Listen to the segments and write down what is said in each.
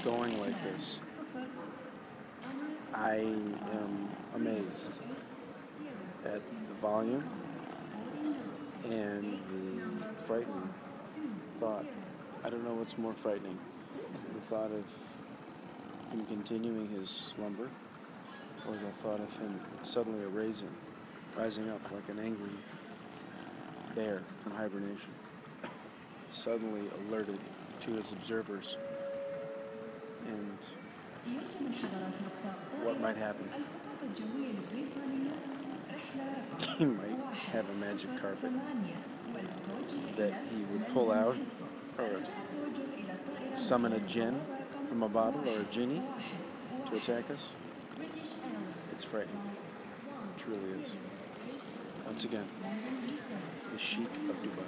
going like this, I am amazed at the volume and the frightening thought. I don't know what's more frightening, the thought of him continuing his slumber, or the thought of him suddenly rising up like an angry bear from hibernation, suddenly alerted to his observers and what might happen. He might have a magic carpet that he would pull out, or summon a jinn from a bottle, or a genie to attack us. It's frightening. It truly is. Once again, the Sheik of Dubai.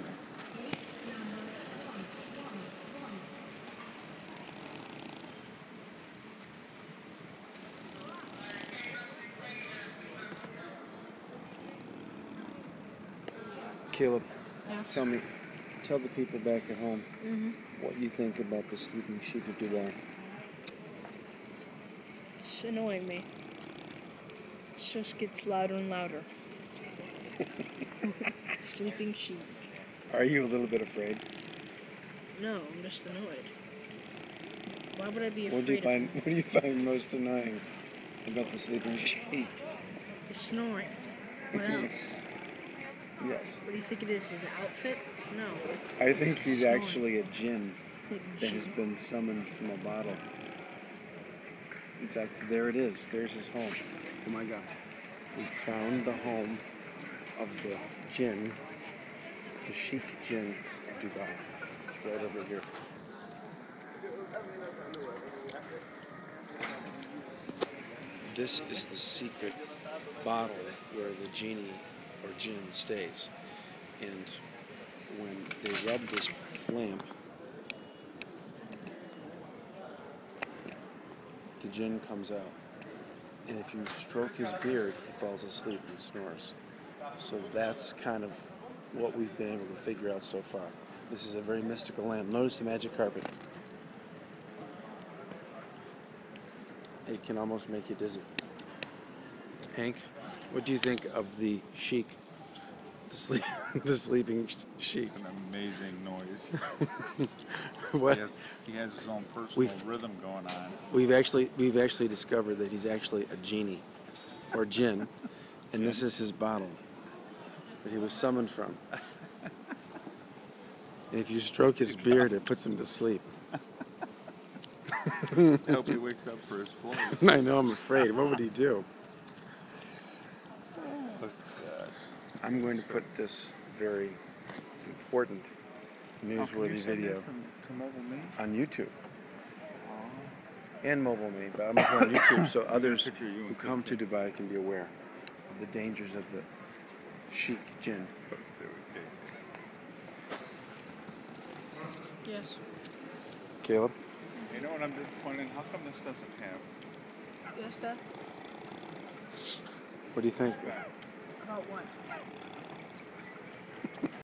Caleb, tell the people back at home what you think about the Sleeping Sheik of Dubai. It's annoying me. It just gets louder and louder. Sleeping Sheik. Are you a little bit afraid? No, I'm just annoyed. Why would I be afraid? What do you find most annoying about the Sleeping Sheik? The snoring. What else? Yes. What do you think it is? His outfit? No. I think he's actually a jinn that has been summoned from a bottle. In fact, there it is. There's his home. Oh my gosh. We found the home of the jinn, the Sheik jinn of Dubai. It's right over here. This is the secret bottle where the genie or jinn stays. And when they rub this lamp, the jinn comes out. And if you stroke his beard, he falls asleep and snores. So that's kind of what we've been able to figure out so far. This is a very mystical lamp. Notice the magic carpet. It can almost make you dizzy. Hank, what do you think of the Sheik? The Sleeping Sheik. It's an amazing noise. What? He has his own personal rhythm going on. We've actually discovered that he's actually a genie, or jinn, and this is his bottle that he was summoned from. And if you stroke his beard, it puts him to sleep. I hope he wakes up for his flight. I know, I'm afraid. What would he do? I'm going to put this very important newsworthy video on YouTube. And Mobile Me, but I'm going to put it on YouTube so others who come to Dubai can be aware of the dangers of the Sheik jinn. Yes. Caleb? You know what I'm disappointed? How come this doesn't have? Yes, Dad? What do you think? About what?